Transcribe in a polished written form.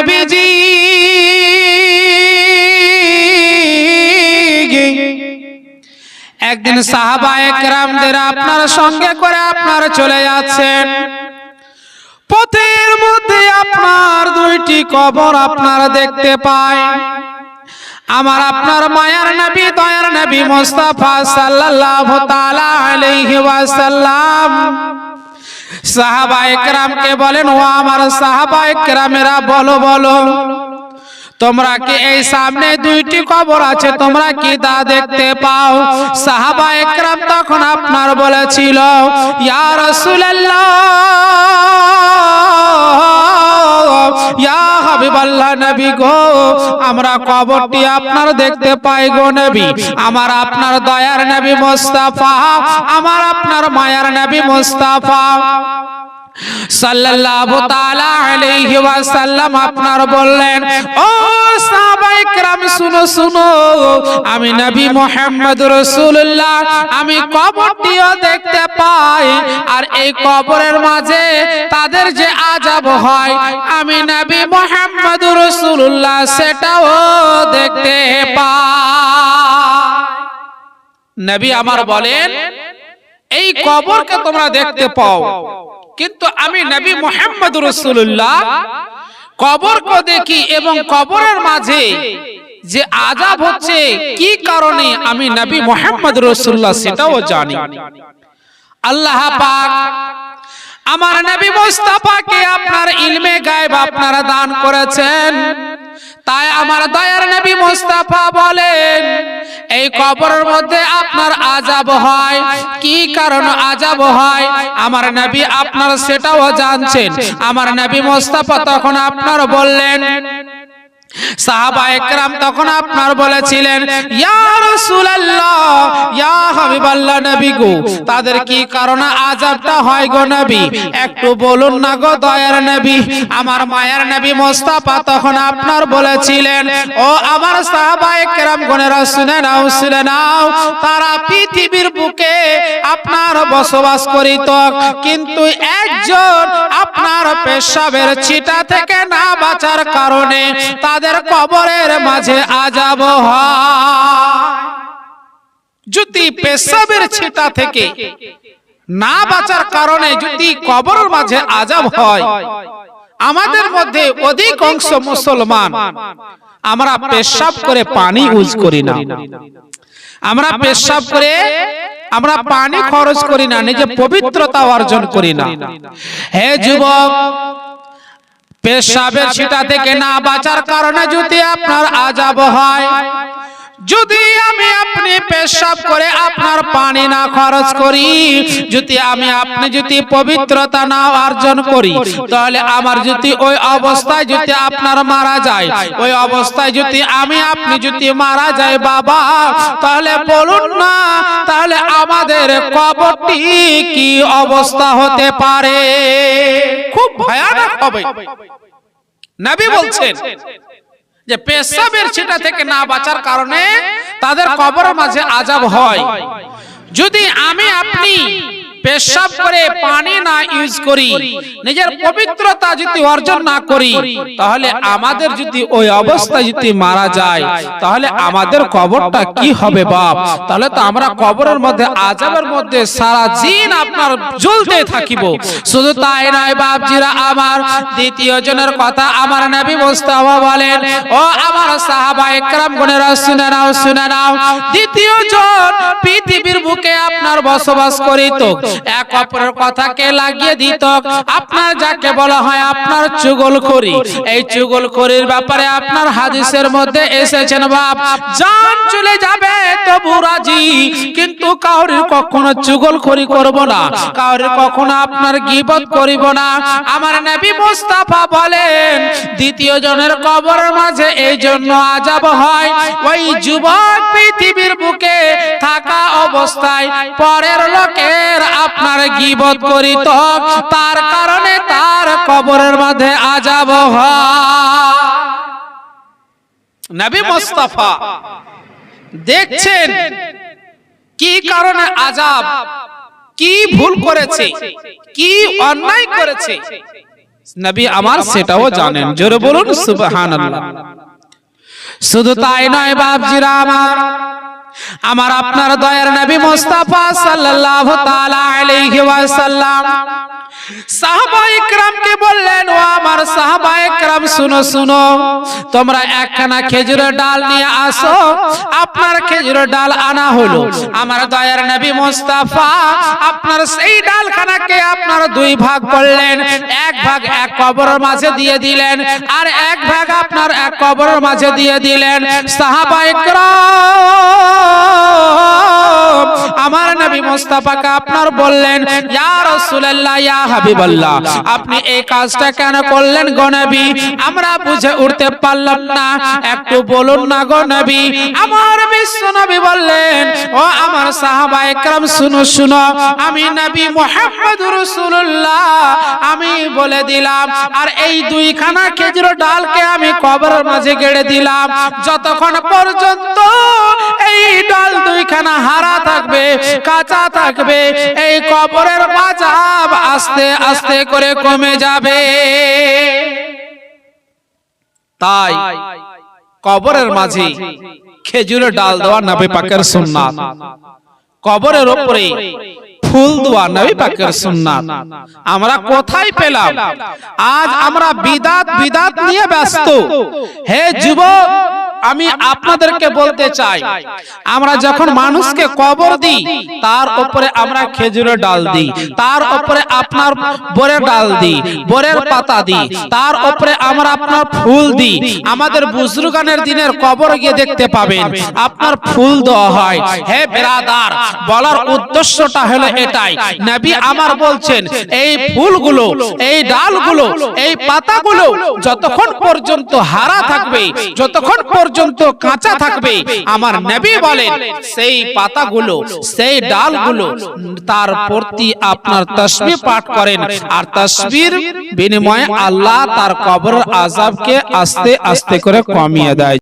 নবীজি একদিন সাহাবায়ে কেরামদের আপনার সঙ্গে করে আপনার চলে যাচ্ছেন, পথের মধ্যে আপনার দুইটি কবর আপনারা দেখতে পায়। আমার আপনার মায়ার নবী দয়ার নবী মুস্তাফা সাল্লাল্লাহু তাআলা আলাইহি ওয়াসাল্লাম সাহাবায়ে কেরামকে বলেন, ও আমার সাহাবায়ে কেরামেরা বলো বলো, তোমরা কি এই সামনে দুইটি কবর আছে, তোমরা কি তা দেখতে পাও? সাহাবায়ে কেরাম তখন আপনার বলেছিল, ইয়া রাসূলুল্লাহ, ইয়া হাবিবাল্লাহ নবী গো, আমরা কবরটি আপনার দেখতে পাই গো নবী। আমার আপনার দয়ার নবী মুস্তাফা, আমার আপনার মায়ার নবী মুস্তাফা সাল্লাল্লাহু তাআলা আলাইহি ওয়াসাল্লাম আপনার বললেন, ও সাহাবায়ে কেরাম শুনো শুনো, আমি নবী মুহাম্মদ রাসূলুল্লাহ আমি কবরটিও দেখতে পাই, আর এই কবরের মাঝে তাদের যে আযাব হয় আমি নবী মুহাম্মদ রাসূলুল্লাহ সেটাও দেখতে পাই। নবী আমার বলেন, এই কবরকে তোমরা দেখতে পাও, কিন্তু আমি নবী মুহাম্মদ রাসূলুল্লাহ কবরকে দেখি এবং কবরের মাঝে যে আযাব হচ্ছে কি কারণে আমি নবী মুহাম্মদ রাসূলুল্লাহ সেটাও জানি। আল্লাহ পাক আমার নবী মুস্তাফাকে আপনার ইলমে গায়ব আপনারা দান করেছেন, তাই আমার দয়ার নবী মুস্তাফা বলেন, এই কবরের মধ্যে আপনার আযাব হয়, কি কারণ আযাব হয় আমার নবী আপনার সেটাও জানছেন। আমার নবী মুস্তাফা তখন আপনার বললেন, সাহাবায়ে কেরাম তখন আপনার বলেছিলেন, ইয়া রাসূলুল্লাহ, ইয়া হাবিবাল্লাহ নবী গো, তাদের কি কারণে আযাবটা হয় গো নবী, একটু বলুন না গো দয়ার নবী। আমার মায়ার নবী মুস্তাফা তখন আপনার বলেছিলেন, ও আমার সাহাবায়ে কেরাম গণেরা শুনে নাও শুনে নাও, তারা পৃথিবীর বুকে আপনার বসবাস করিত, কিন্তু একজন আপনার পেশাবের ছিটা থেকে না বাঁচার কারণে তাদের কবরের মাঝে আযাব হয়। যদি পেশাবের ছিটা থেকে না বাঁচার কারণে যদি কবরের মাঝে আযাব হয়, আমাদের মধ্যে অধিকাংশ মুসলমান আমরা পেশাব করে পানি ইউজ করি না, আমরা পেশাব করে আমরা পানি খরচ করি না, নিজে পবিত্রতা অর্জন করি না। হে যুবক, পেশাবের ছিটা থেকে না বাঁচার কারণে যদি আপনার আযাব হয়, যদি আমি আপনি পেশাব করে আপনার পানি না খরচ করি, যদি আমি আপনি যদি পবিত্রতা না অর্জন করি, তাহলে আমার যদি ওই অবস্থায় যদি আপনার মারা যায়, ওই অবস্থায় যদি আমি আপনি যদি মারা যায় বাবা, তাহলে বলুন না, তাহলে আমাদের কবরটি কি অবস্থা হতে পারে? খুব ভয়ানক হবে। নবী বলছেন যে পেশাবের ছিটা থেকে না বাঁচার কারণে তাদের কবরের মাঝে আযাব হয়। যদি আমি আপনি পেশাব করে পানি না ইউজ করি, নিজের পবিত্রতা যদি অর্জন না করি, তাহলে আমাদের যদি ওই অবস্থায় যদি মারা যায়, তাহলে আমাদের কবরটা কি হবে বাপ? তাহলে তো আমরা কবরের মধ্যে আযাবের মধ্যে সারা দিন আপনার জ্বলতে থাকিব। শুধু তাই নয় বাপজিরা আমার, দ্বিতীয় জনের কথা আমার নবী মুস্তাফা বলেন, ও আমার সাহাবায়ে কেরাম গণেরা শুনে নাও শুনে নাও, দ্বিতীয় জন পৃথিবীর বুকে আপনার বসবাস করিত, এক অপরের কথাকে লাগিয়ে দিত, আপনার যাকে বলা হয় আপনার চুগলখড়ি। এই চুগলখড়ির ব্যাপারে আপনার হাদিসের মধ্যে এসেছেন, বাপ জান চলে যাবে তবু রাজি, কিন্তু কাউরির কখনো চুগলখড়ি করব না, কাউরির কখনো আপনার গীবত করিব না। আমার নবী মুস্তাফা বলেন, দ্বিতীয় জনের কবরের মাঝে এই জন্য আযাব হয়, ওই যুবক পৃথিবীর বুকে থাকা অবস্থায় পরের লোকের আপনার গীবত করিত, তার কারণে তার কবরের মধ্যে আযাব হয়। নবী মুস্তাফা দেখছেন কি কারণে আযাব, কি ভুল করেছে, কি অন্যায় করেছে, নবী আমার সেটাও জানেন। জোরে বলুন সুবহানাল্লাহ। শুধু তাই নয় বাপজিরা আমার আপনার দয়ার নবী মুস্তাফা সাল্লাল্লাহু তাআলা আলাইহি ওয়াসাল্লাম সাহাবায়ে কেরামকে বললেন, ও আমার সাহাবায়ে কেরাম শুনো শুনো, তোমরা একখানা খেজুরের ডাল নিয়ে আসো। আপনার খেজুরের ডাল আনা হলো। আমার দয়ার নবী মুস্তাফা আপনার সেই ডালখানাকে আপনার দুই ভাগ করলেন। এক ভাগ এক কবরের মাঝে দিয়ে দিলেন, আর এক ভাগ আপনার এক কবরের মাঝে দিয়ে দিলেন। সাহাবায়ে কেরাম আমার নবী মুস্তাফাকে আপনার বললেন, ইয়া রাসূলুল্লাহ, ইয়া হাবিবাল্লাহ, আপনি এই কাজটা কেন করলেন গো নবী? আমরা বুঝে উঠতে পারলাম না, একটু বলুন না গো নবী। আমার বিশ্ব নবী বললেন, ও আমার সাহাবায়ে কেরাম শুনো শুনো, আমি নবী মুহাম্মদুর রাসূলুল্লাহ আমি বলে দিলাম, আর এই দুইখানা খেজুর ডালকে আমি কবরের মাঝে গেড়ে দিলাম। যতক্ষণ পর্যন্ত এই ডাল দুইখানা হারা থাকবে, কাঁচা থাকবে, এই কবরের আযাব আস্তে আস্তে করে কমে যাবে। তাই কবরের মাঝে খেজুরের ডাল দেওয়া নবী পাকের সুন্নাত, কবরের উপরে ফুল দেওয়া নবী পাকের সুন্নাত। আমরা কোথায় পেলাম? আজ আমরা বিদাত বিদাত নিয়ে ব্যস্ত। হে যুবক, আমি আপনাদেরকে বলতে চাই, আমরা যখন মানুষকে কবর দিই তার উপরে আমরা খেজুরের ডাল দিই, তার উপরে আপনার বরের ডাল দিই, বরের পাতা দিই, তার উপরে আমরা আপনার ফুল দিই। আমাদের বুজুর্গানের দিনের কবর গিয়ে দেখতে পাবেন আপনার ফুল দেওয়া হয়। হে বেরাদার, বলার উদ্দেশ্যটা হলো এটাই, নবী আমার বলছেন এই ফুলগুলো, এই ডালগুলো, এই পাতাগুলো যতক্ষণ পর্যন্ত হারা থাকবে, যতক্ষণ পর্যন্ত কাঁচা থাকবে, আমার নবী বলেন সেই পাতাগুলো, সেই ডালগুলো তার প্রতি আপনার তাসবিহ পাঠ করেন, আর তাসবিহর বিনিময়ে আল্লাহ তার কবরের আযাবকে আস্তে আস্তে করে কমিয়ে দেয়।